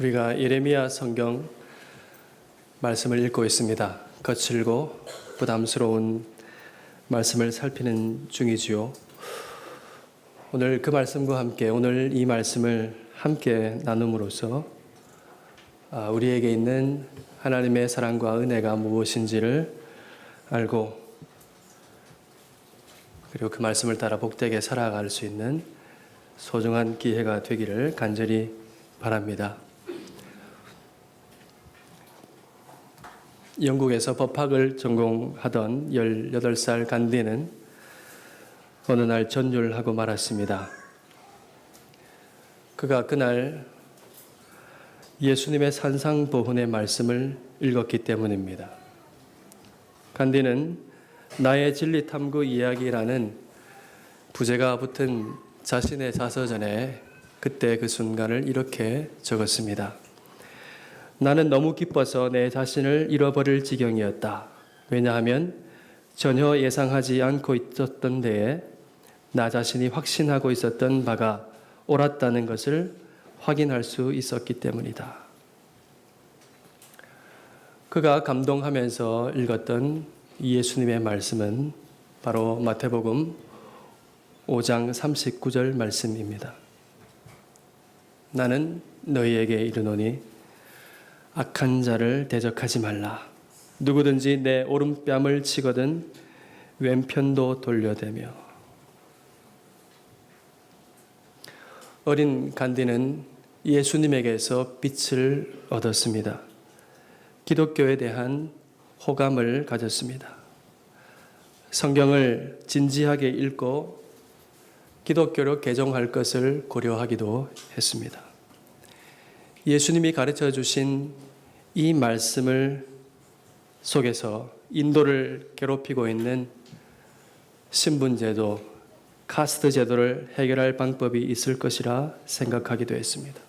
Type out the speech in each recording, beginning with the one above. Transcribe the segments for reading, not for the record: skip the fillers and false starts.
우리가 예레미야 성경 말씀을 읽고 있습니다. 거칠고 부담스러운 말씀을 살피는 중이지요. 오늘 그 말씀과 함께 오늘 이 말씀을 함께 나눔으로써 우리에게 있는 하나님의 사랑과 은혜가 무엇인지를 알고 그리고 그 말씀을 따라 복되게 살아갈 수 있는 소중한 기회가 되기를 간절히 바랍니다. 영국에서 법학을 전공하던 18살 간디는 어느 날 전율하고 말았습니다. 그가 그날 예수님의 산상보훈의 말씀을 읽었기 때문입니다. 간디는 나의 진리탐구 이야기라는 부제가 붙은 자신의 자서전에 그때 그 순간을 이렇게 적었습니다. 나는 너무 기뻐서 내 자신을 잃어버릴 지경이었다. 왜냐하면 전혀 예상하지 않고 있었던 데에 나 자신이 확신하고 있었던 바가 옳았다는 것을 확인할 수 있었기 때문이다. 그가 감동하면서 읽었던 예수님의 말씀은 바로 마태복음 5장 39절 말씀입니다. 나는 너희에게 이르노니 악한 자를 대적하지 말라. 누구든지 내 오른뺨을 치거든 왼편도 돌려대며. 어린 간디는 예수님에게서 빛을 얻었습니다. 기독교에 대한 호감을 가졌습니다. 성경을 진지하게 읽고 기독교로 개종할 것을 고려하기도 했습니다. 예수님이 가르쳐 주신 이 말씀을 속에서 인도를 괴롭히고 있는 신분제도, 카스트 제도를 해결할 방법이 있을 것이라 생각하기도 했습니다.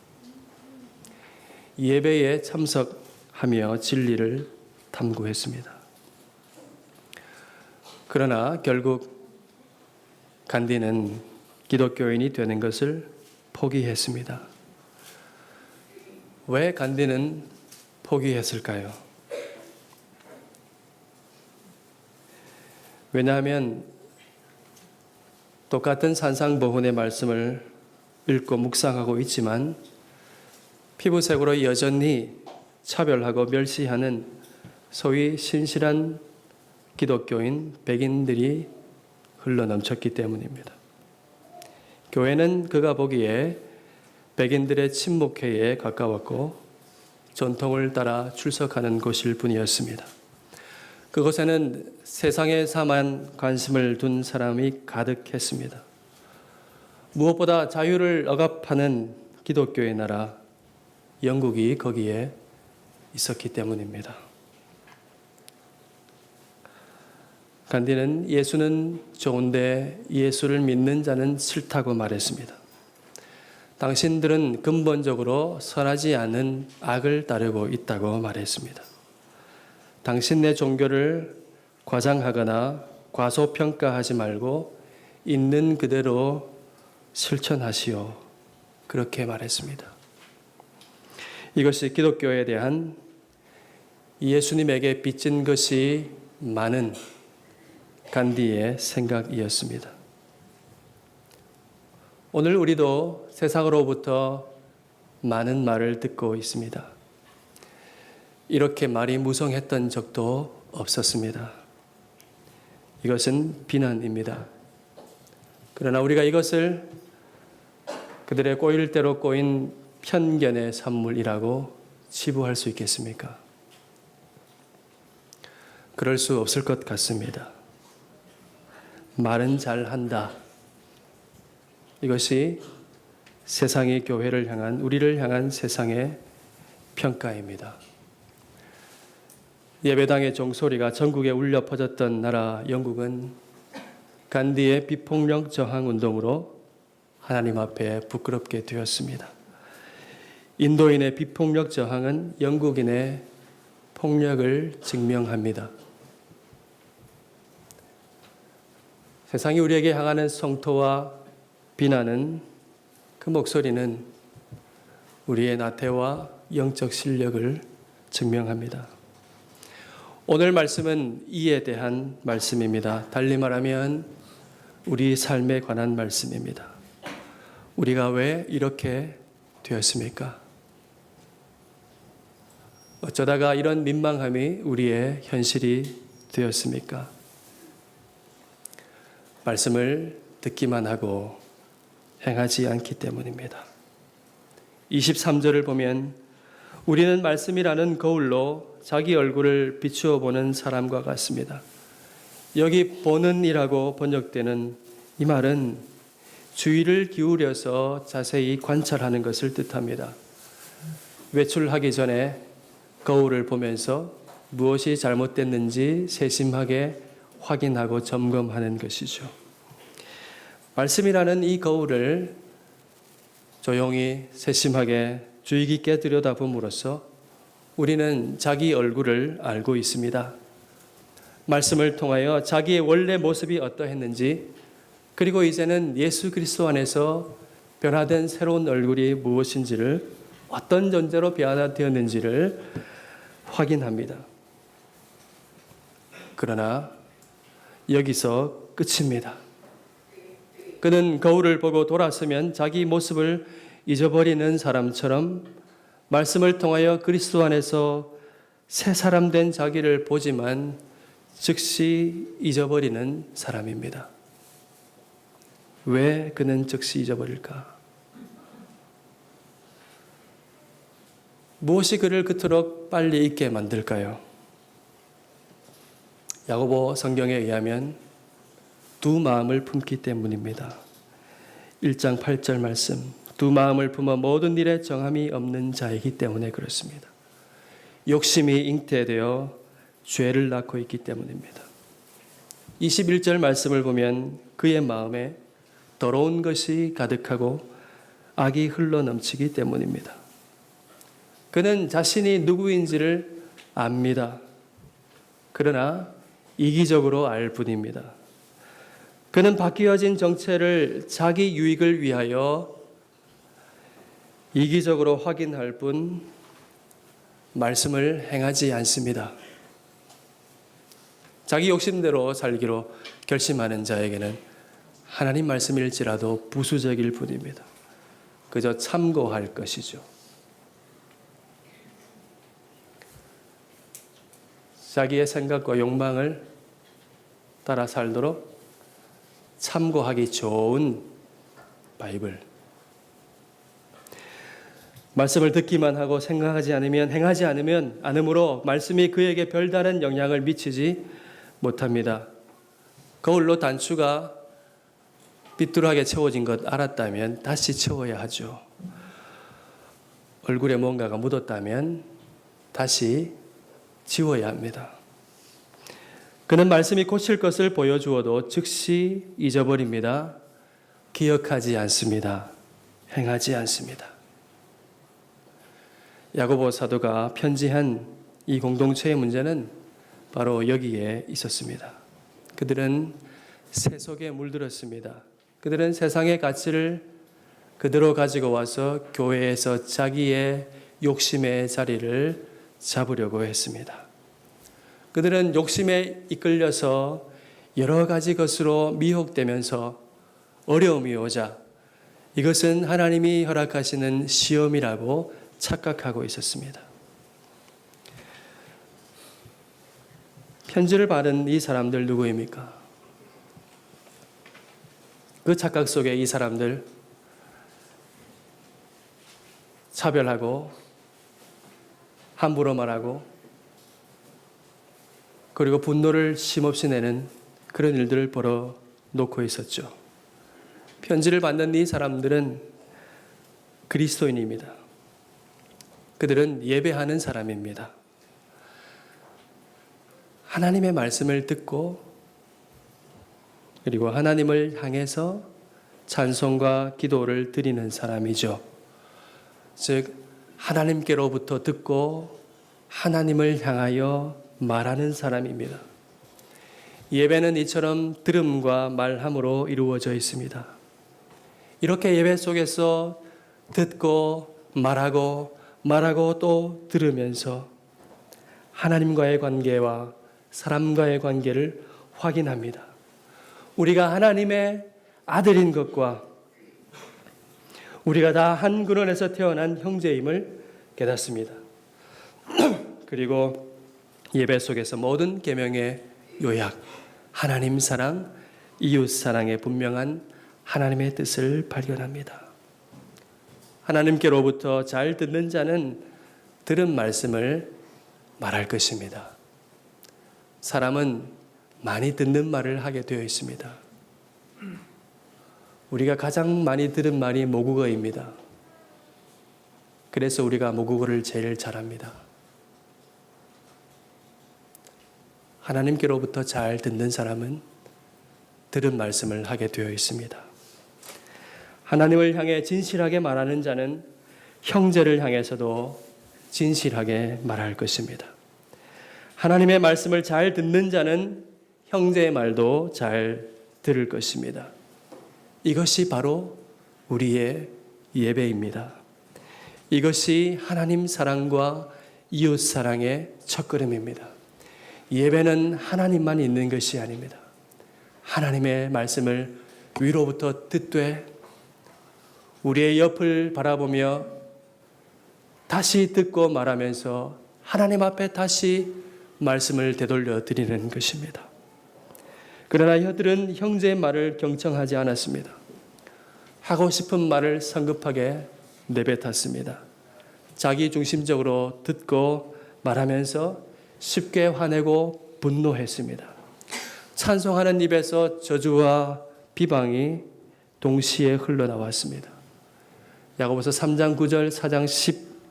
예배에 참석하며 진리를 탐구했습니다. 그러나 결국 간디는 기독교인이 되는 것을 포기했습니다. 왜 간디는 포기했을까요? 왜냐하면 똑같은 산상보훈의 말씀을 읽고 묵상하고 있지만 피부색으로 여전히 차별하고 멸시하는 소위 신실한 기독교인 백인들이 흘러넘쳤기 때문입니다. 교회는 그가 보기에 백인들의 친목회에 가까웠고 전통을 따라 출석하는 곳일 뿐이었습니다. 그곳에는 세상의 사만 관심을 둔 사람이 가득했습니다. 무엇보다 자유를 억압하는 기독교의 나라 영국이 거기에 있었기 때문입니다. 간디는 예수는 좋은데 예수를 믿는 자는 싫다고 말했습니다. 당신들은 근본적으로 선하지 않은 악을 따르고 있다고 말했습니다. 당신네 종교를 과장하거나 과소평가하지 말고 있는 그대로 실천하시오. 그렇게 말했습니다. 이것이 기독교에 대한 예수님에게 빚진 것이 많은 간디의 생각이었습니다. 오늘 우리도 세상으로부터 많은 말을 듣고 있습니다. 이렇게 말이 무성했던 적도 없었습니다. 이것은 비난입니다. 그러나 우리가 이것을 그들의 꼬일 대로 꼬인 편견의 산물이라고 치부할 수 있겠습니까? 그럴 수 없을 것 같습니다. 말은 잘한다. 이것이 세상의 교회를 향한, 우리를 향한 세상의 평가입니다. 예배당의 종소리가 전국에 울려 퍼졌던 나라 영국은 간디의 비폭력 저항 운동으로 하나님 앞에 부끄럽게 되었습니다. 인도인의 비폭력 저항은 영국인의 폭력을 증명합니다. 세상이 우리에게 향하는 성토와 비난은 그 목소리는 우리의 나태와 영적 실력을 증명합니다. 오늘 말씀은 이에 대한 말씀입니다. 달리 말하면 우리 삶에 관한 말씀입니다. 우리가 왜 이렇게 되었습니까? 어쩌다가 이런 민망함이 우리의 현실이 되었습니까? 말씀을 듣기만 하고 행하지 않기 때문입니다. 23절을 보면 우리는 말씀이라는 거울로 자기 얼굴을 비추어 보는 사람과 같습니다. 여기 보는이라고 번역되는 이 말은 주의를 기울여서 자세히 관찰하는 것을 뜻합니다. 외출하기 전에 거울을 보면서 무엇이 잘못됐는지 세심하게 확인하고 점검하는 것이죠. 말씀이라는 이 거울을 조용히 세심하게 주의 깊게 들여다봄으로써 우리는 자기 얼굴을 알고 있습니다. 말씀을 통하여 자기의 원래 모습이 어떠했는지, 그리고 이제는 예수 그리스도 안에서 변화된 새로운 얼굴이 무엇인지를, 어떤 존재로 변화되었는지를 확인합니다. 그러나 여기서 끝입니다. 그는 거울을 보고 돌아서면 자기 모습을 잊어버리는 사람처럼 말씀을 통하여 그리스도 안에서 새 사람 된 자기를 보지만 즉시 잊어버리는 사람입니다. 왜 그는 즉시 잊어버릴까? 무엇이 그를 그토록 빨리 잊게 만들까요? 야고보 성경에 의하면 두 마음을 품기 때문입니다. 1장 8절 말씀, 두 마음을 품어 모든 일에 정함이 없는 자이기 때문에 그렇습니다. 욕심이 잉태되어 죄를 낳고 있기 때문입니다. 21절 말씀을 보면 그의 마음에 더러운 것이 가득하고 악이 흘러넘치기 때문입니다. 그는 자신이 누구인지를 압니다. 그러나 이기적으로 알 뿐입니다. 그는 바뀌어진 정체를 자기 유익을 위하여 이기적으로 확인할 뿐 말씀을 행하지 않습니다. 자기 욕심대로 살기로 결심하는 자에게는 하나님 말씀일지라도 부수적일 뿐입니다. 그저 참고할 것이죠. 자기의 생각과 욕망을 따라 살도록 참고하기 좋은 바이블. 말씀을 듣기만 하고 생각하지 않으면, 행하지 않음으로 말씀이 그에게 별다른 영향을 미치지 못합니다. 거울로 단추가 삐뚤하게 채워진 것 알았다면 다시 채워야 하죠. 얼굴에 뭔가가 묻었다면 다시 지워야 합니다. 그는 말씀이 고칠 것을 보여주어도 즉시 잊어버립니다. 기억하지 않습니다. 행하지 않습니다. 야고보 사도가 편지한 이 공동체의 문제는 바로 여기에 있었습니다. 그들은 세 속에 물들었습니다. 그들은 세상의 가치를 그대로 가지고 와서 교회에서 자기의 욕심의 자리를 잡으려고 했습니다. 그들은 욕심에 이끌려서 여러 가지 것으로 미혹되면서 어려움이 오자 이것은 하나님이 허락하시는 시험이라고 착각하고 있었습니다. 편지를 받은 이 사람들 누구입니까? 그 착각 속에 이 사람들 차별하고 함부로 말하고 그리고 분노를 쉼없이 내는 그런 일들을 벌어놓고 있었죠. 편지를 받는 이 사람들은 그리스도인입니다. 그들은 예배하는 사람입니다. 하나님의 말씀을 듣고 그리고 하나님을 향해서 찬송과 기도를 드리는 사람이죠. 즉 하나님께로부터 듣고 하나님을 향하여 말하는 사람입니다. 예배는 이처럼 들음과 말함으로 이루어져 있습니다. 이렇게 예배 속에서 듣고 말하고 말하고 또 들으면서 하나님과의 관계와 사람과의 관계를 확인합니다. 우리가 하나님의 아들인 것과 우리가 다 한 근원에서 태어난 형제임을 깨닫습니다. 그리고 예배 속에서 모든 계명의 요약, 하나님 사랑, 이웃 사랑의 분명한 하나님의 뜻을 발견합니다. 하나님께로부터 잘 듣는 자는 들은 말씀을 말할 것입니다. 사람은 많이 듣는 말을 하게 되어 있습니다. 우리가 가장 많이 들은 말이 모국어입니다. 그래서 우리가 모국어를 제일 잘합니다. 하나님께로부터 잘 듣는 사람은 들은 말씀을 하게 되어 있습니다. 하나님을 향해 진실하게 말하는 자는 형제를 향해서도 진실하게 말할 것입니다. 하나님의 말씀을 잘 듣는 자는 형제의 말도 잘 들을 것입니다. 이것이 바로 우리의 예배입니다. 이것이 하나님 사랑과 이웃 사랑의 첫걸음입니다. 예배는 하나님만 있는 것이 아닙니다. 하나님의 말씀을 위로부터 듣되 우리의 옆을 바라보며 다시 듣고 말하면서 하나님 앞에 다시 말씀을 되돌려 드리는 것입니다. 그러나 이들은 형제의 말을 경청하지 않았습니다. 하고 싶은 말을 성급하게 내뱉었습니다. 자기 중심적으로 듣고 말하면서 쉽게 화내고 분노했습니다. 찬송하는 입에서 저주와 비방이 동시에 흘러나왔습니다. 야고보서 3장 9절, 4장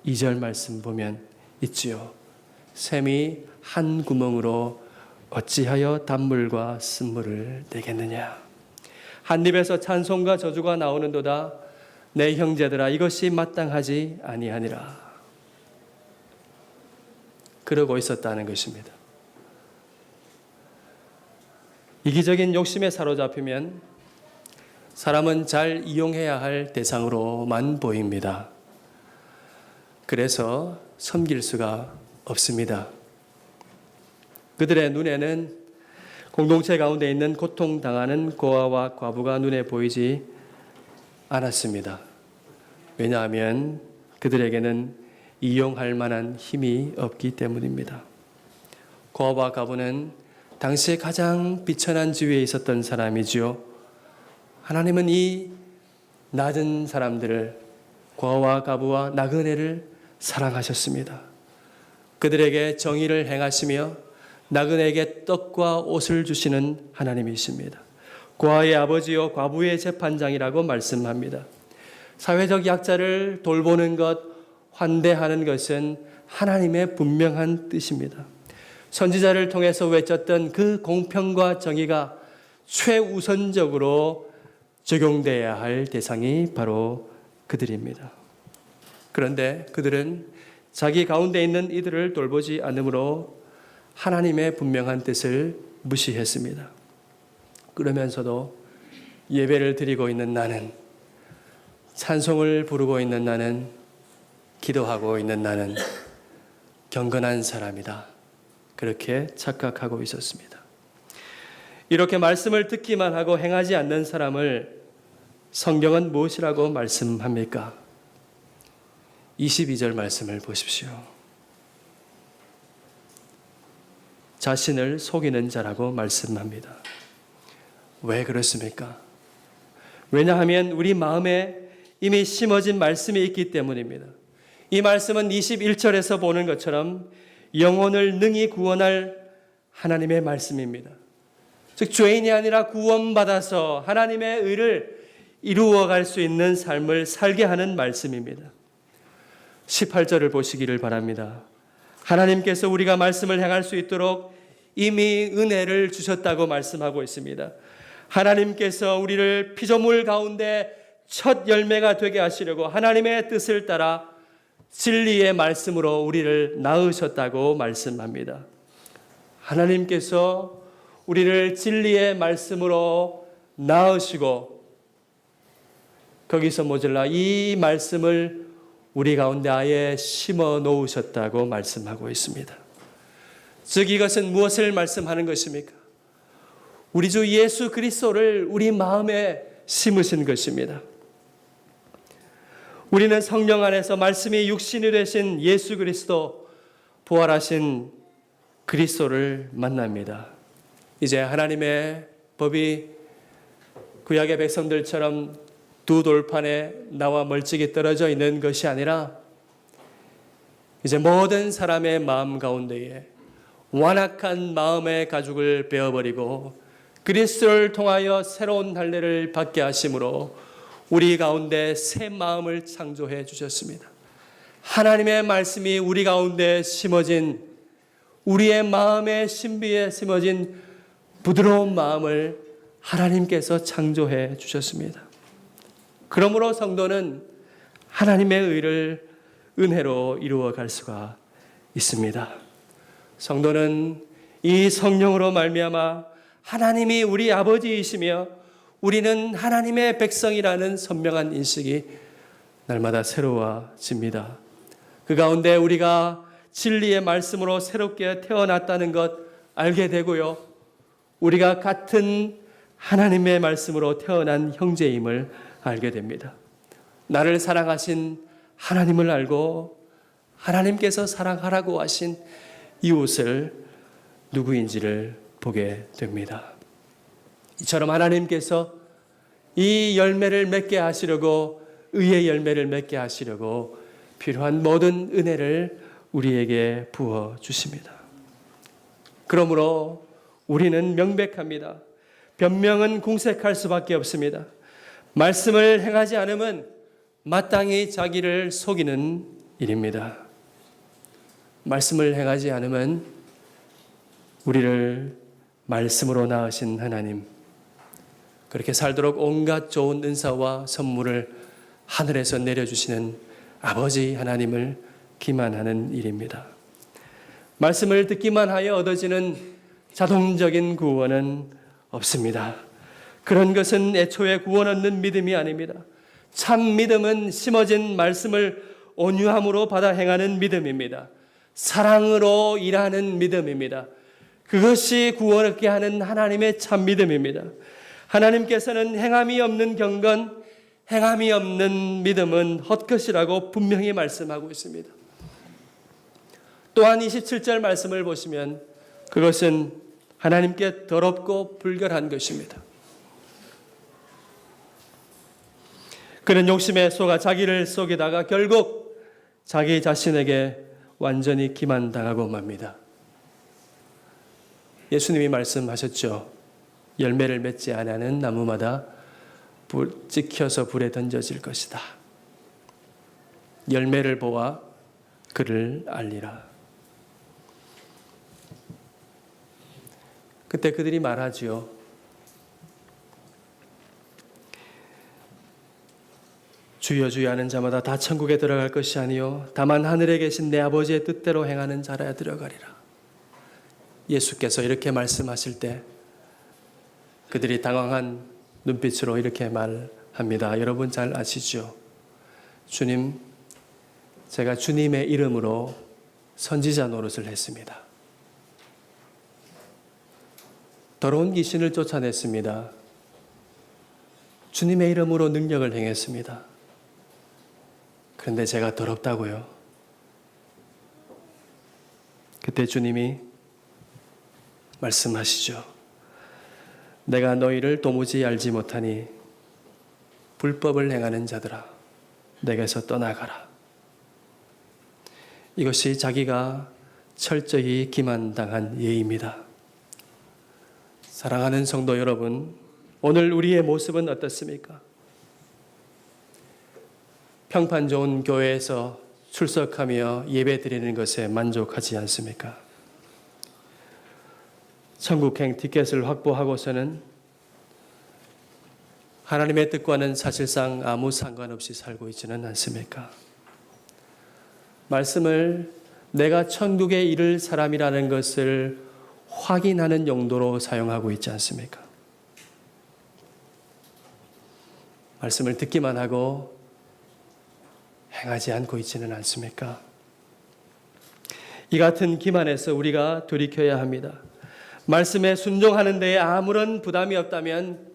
12절 말씀 보면 있지요. 샘이 한 구멍으로 어찌하여 단물과 쓴물을 내겠느냐. 한 입에서 찬송과 저주가 나오는도다. 내 형제들아, 이것이 마땅하지 아니하니라. 그러고 있었다는 것입니다. 이기적인 욕심에 사로잡히면 사람은 잘 이용해야 할 대상으로만 보입니다. 그래서 섬길 수가 없습니다. 그들의 눈에는 공동체 가운데 있는 고통당하는 고아와 과부가 눈에 보이지 않았습니다. 왜냐하면 그들에게는 이용할 만한 힘이 없기 때문입니다. 고아와 과부는 당시에 가장 비천한 지위에 있었던 사람이지요. 하나님은 이 낮은 사람들을, 고아와 과부와 나그네를 사랑하셨습니다. 그들에게 정의를 행하시며 나그네에게 떡과 옷을 주시는 하나님이십니다. 고아의 아버지요 과부의 재판장이라고 말씀합니다. 사회적 약자를 돌보는 것, 환대하는 것은 하나님의 분명한 뜻입니다. 선지자를 통해서 외쳤던 그 공평과 정의가 최우선적으로 적용돼야 할 대상이 바로 그들입니다. 그런데 그들은 자기 가운데 있는 이들을 돌보지 않으므로 하나님의 분명한 뜻을 무시했습니다. 그러면서도 예배를 드리고 있는 나는, 찬송을 부르고 있는 나는, 기도하고 있는 나는 경건한 사람이다. 그렇게 착각하고 있었습니다. 이렇게 말씀을 듣기만 하고 행하지 않는 사람을 성경은 무엇이라고 말씀합니까? 22절 말씀을 보십시오. 자신을 속이는 자라고 말씀합니다. 왜 그렇습니까? 왜냐하면 우리 마음에 이미 심어진 말씀이 있기 때문입니다. 이 말씀은 21절에서 보는 것처럼 영혼을 능히 구원할 하나님의 말씀입니다. 즉 죄인이 아니라 구원받아서 하나님의 의를 이루어갈 수 있는 삶을 살게 하는 말씀입니다. 18절을 보시기를 바랍니다. 하나님께서 우리가 말씀을 행할 수 있도록 이미 은혜를 주셨다고 말씀하고 있습니다. 하나님께서 우리를 피조물 가운데 첫 열매가 되게 하시려고 하나님의 뜻을 따라 진리의 말씀으로 우리를 낳으셨다고 말씀합니다. 하나님께서 우리를 진리의 말씀으로 낳으시고 거기서 모자라 이 말씀을 우리 가운데 아예 심어 놓으셨다고 말씀하고 있습니다. 즉 이것은 무엇을 말씀하는 것입니까? 우리 주 예수 그리스도를 우리 마음에 심으신 것입니다. 우리는 성령 안에서 말씀이 육신이 되신 예수 그리스도, 부활하신 그리스도를 만납니다. 이제 하나님의 법이 구약의 백성들처럼 두 돌판에 나와 멀찍이 떨어져 있는 것이 아니라 이제 모든 사람의 마음 가운데에 완악한 마음의 가죽을 베어버리고 그리스도를 통하여 새로운 할례를 받게 하심으로 우리 가운데 새 마음을 창조해 주셨습니다. 하나님의 말씀이 우리 가운데 심어진, 우리의 마음의 신비에 심어진 부드러운 마음을 하나님께서 창조해 주셨습니다. 그러므로 성도는 하나님의 의를 은혜로 이루어 갈 수가 있습니다. 성도는 이 성령으로 말미암아 하나님이 우리 아버지이시며 우리는 하나님의 백성이라는 선명한 인식이 날마다 새로워집니다. 그 가운데 우리가 진리의 말씀으로 새롭게 태어났다는 것 알게 되고요. 우리가 같은 하나님의 말씀으로 태어난 형제임을 알게 됩니다. 나를 사랑하신 하나님을 알고 하나님께서 사랑하라고 하신 이웃을 누구인지를 보게 됩니다. 이처럼 하나님께서 이 열매를 맺게 하시려고, 의의 열매를 맺게 하시려고 필요한 모든 은혜를 우리에게 부어 주십니다. 그러므로 우리는 명백합니다. 변명은 궁색할 수밖에 없습니다. 말씀을 행하지 않으면 마땅히 자기를 속이는 일입니다. 말씀을 행하지 않으면 우리를 말씀으로 낳으신 하나님, 그렇게 살도록 온갖 좋은 은사와 선물을 하늘에서 내려주시는 아버지 하나님을 기만하는 일입니다. 말씀을 듣기만 하여 얻어지는 자동적인 구원은 없습니다. 그런 것은 애초에 구원 얻는 믿음이 아닙니다. 참 믿음은 심어진 말씀을 온유함으로 받아 행하는 믿음입니다. 사랑으로 일하는 믿음입니다. 그것이 구원 얻게 하는 하나님의 참 믿음입니다. 하나님께서는 행함이 없는 경건, 행함이 없는 믿음은 헛것이라고 분명히 말씀하고 있습니다. 또한 27절 말씀을 보시면 그것은 하나님께 더럽고 불결한 것입니다. 그는 욕심에 속아 자기를 속이다가 결국 자기 자신에게 완전히 기만당하고 맙니다. 예수님이 말씀하셨죠. 열매를 맺지 않는 나무마다 찍혀서 불에 던져질 것이다. 열매를 보아 그를 알리라. 그때 그들이 말하지요. 주여 주여 하는 자마다 다 천국에 들어갈 것이 아니요 다만 하늘에 계신 내 아버지의 뜻대로 행하는 자라야 들어가리라. 예수께서 이렇게 말씀하실 때 그들이 당황한 눈빛으로 이렇게 말합니다. 여러분 잘 아시죠? 주님, 제가 주님의 이름으로 선지자 노릇을 했습니다. 더러운 귀신을 쫓아냈습니다. 주님의 이름으로 능력을 행했습니다. 그런데 제가 더럽다고요? 그때 주님이 말씀하시죠. 내가 너희를 도무지 알지 못하니 불법을 행하는 자들아, 내게서 떠나가라. 이것이 자기가 철저히 기만당한 예입니다. 사랑하는 성도 여러분, 오늘 우리의 모습은 어떻습니까? 평판 좋은 교회에서 출석하며 예배 드리는 것에 만족하지 않습니까? 천국행 티켓을 확보하고서는 하나님의 뜻과는 사실상 아무 상관없이 살고 있지는 않습니까? 말씀을 내가 천국에 이를 사람이라는 것을 확인하는 용도로 사용하고 있지 않습니까? 말씀을 듣기만 하고 행하지 않고 있지는 않습니까? 이 같은 기만에서 우리가 돌이켜야 합니다. 말씀에 순종하는 데에 아무런 부담이 없다면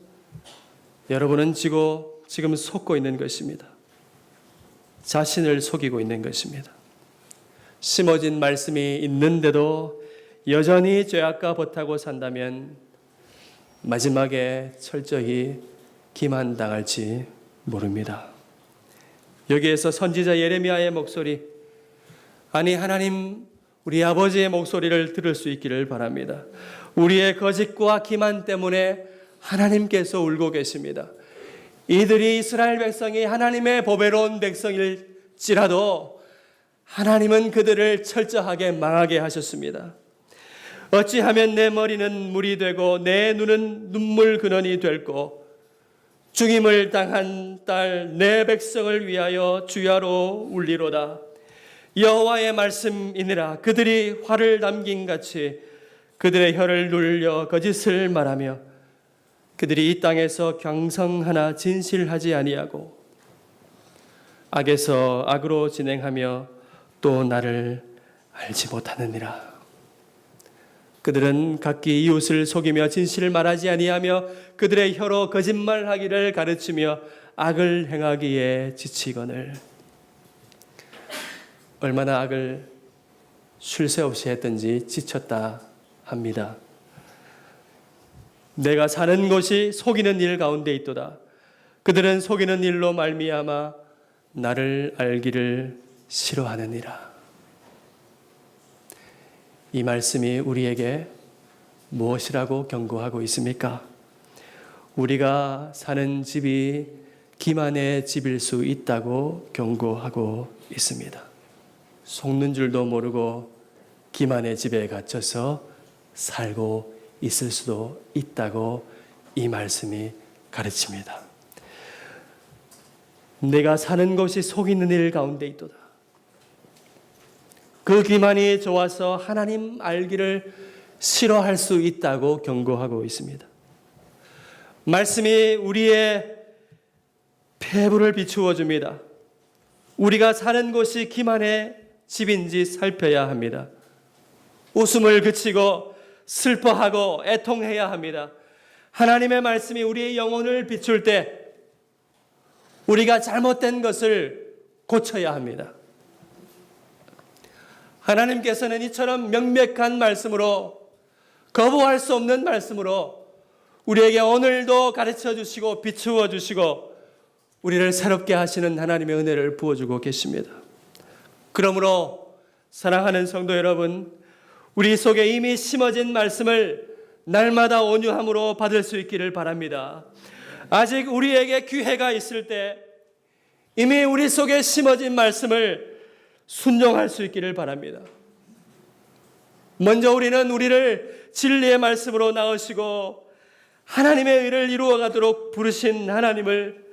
여러분은 지금 속고 있는 것입니다. 자신을 속이고 있는 것입니다. 심어진 말씀이 있는데도 여전히 죄악과 버타고 산다면 마지막에 철저히 기만당할지 모릅니다. 여기에서 선지자 예레미야의 목소리, 아니 하나님 우리 아버지의 목소리를 들을 수 있기를 바랍니다. 우리의 거짓과 기만 때문에 하나님께서 울고 계십니다. 이들이 이스라엘 백성이 하나님의 보배로운 백성일지라도 하나님은 그들을 철저하게 망하게 하셨습니다. 어찌하면 내 머리는 물이 되고 내 눈은 눈물 근원이 될고 죽임을 당한 딸 내 백성을 위하여 주야로 울리로다. 여호와의 말씀이니라. 그들이 화를 남긴 같이 그들의 혀를 눌려 거짓을 말하며 그들이 이 땅에서 경성하나 진실하지 아니하고 악에서 악으로 진행하며 또 나를 알지 못하느니라. 그들은 각기 이웃을 속이며 진실을 말하지 아니하며 그들의 혀로 거짓말하기를 가르치며 악을 행하기에 지치거늘. 얼마나 악을 쉴 새 없이 했든지 지쳤다 합니다. 내가 사는 곳이 속이는 일 가운데 있도다. 그들은 속이는 일로 말미암아 나를 알기를 싫어하느니라. 이 말씀이 우리에게 무엇이라고 경고하고 있습니까? 우리가 사는 집이 기만의 집일 수 있다고 경고하고 있습니다. 속는 줄도 모르고 기만의 집에 갇혀서 살고 있을 수도 있다고 이 말씀이 가르칩니다. 내가 사는 것이 속이는 일 가운데 있도다. 그 기만이 좋아서 하나님 알기를 싫어할 수 있다고 경고하고 있습니다. 말씀이 우리의 폐부를 비추어 줍니다. 우리가 사는 곳이 기만의 집인지 살펴야 합니다. 웃음을 그치고 슬퍼하고 애통해야 합니다. 하나님의 말씀이 우리의 영혼을 비출 때 우리가 잘못된 것을 고쳐야 합니다. 하나님께서는 이처럼 명백한 말씀으로, 거부할 수 없는 말씀으로 우리에게 오늘도 가르쳐 주시고 비추어 주시고 우리를 새롭게 하시는 하나님의 은혜를 부어주고 계십니다. 그러므로 사랑하는 성도 여러분, 우리 속에 이미 심어진 말씀을 날마다 온유함으로 받을 수 있기를 바랍니다. 아직 우리에게 기회가 있을 때 이미 우리 속에 심어진 말씀을 순종할 수 있기를 바랍니다. 먼저 우리를 진리의 말씀으로 낳으시고 하나님의 의를 이루어가도록 부르신 하나님을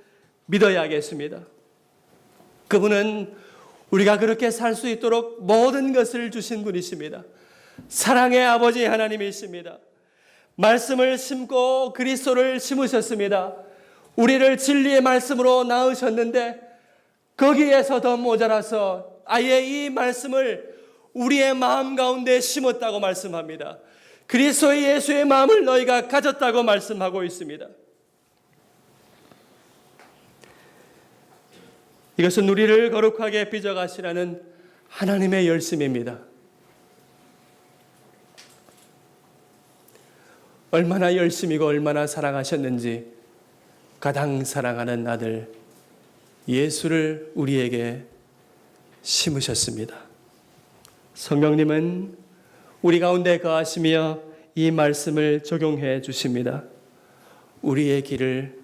믿어야겠습니다. 그분은 우리가 그렇게 살 수 있도록 모든 것을 주신 분이십니다. 사랑의 아버지 하나님이십니다. 말씀을 심고 그리스도를 심으셨습니다. 우리를 진리의 말씀으로 낳으셨는데 거기에서 더 모자라서 아예 이 말씀을 우리의 마음 가운데 심었다고 말씀합니다. 그리스도 예수의 마음을 너희가 가졌다고 말씀하고 있습니다. 이것은 우리를 거룩하게 빚어가시라는 하나님의 열심입니다. 얼마나 열심이고 얼마나 사랑하셨는지 가장 사랑하는 아들 예수를 우리에게 심으셨습니다. 성령님은 우리 가운데 거하시며 이 말씀을 적용해 주십니다. 우리의 길을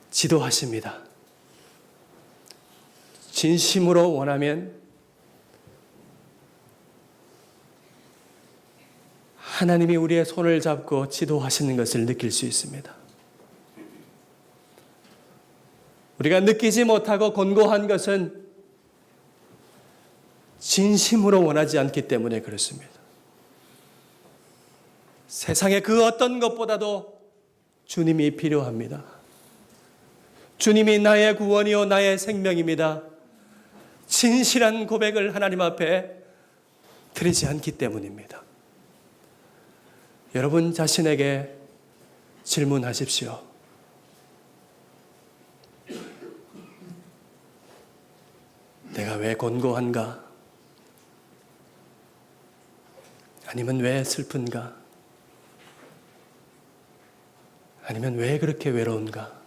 지도하십니다. 진심으로 원하면 하나님이 우리의 손을 잡고 지도하시는 것을 느낄 수 있습니다. 우리가 느끼지 못하고 곤고한 것은 진심으로 원하지 않기 때문에 그렇습니다. 세상의 그 어떤 것보다도 주님이 필요합니다. 주님이 나의 구원이요 나의 생명입니다. 진실한 고백을 하나님 앞에 드리지 않기 때문입니다. 여러분 자신에게 질문하십시오. 내가 왜 곤고한가? 아니면 왜 슬픈가? 아니면 왜 그렇게 외로운가?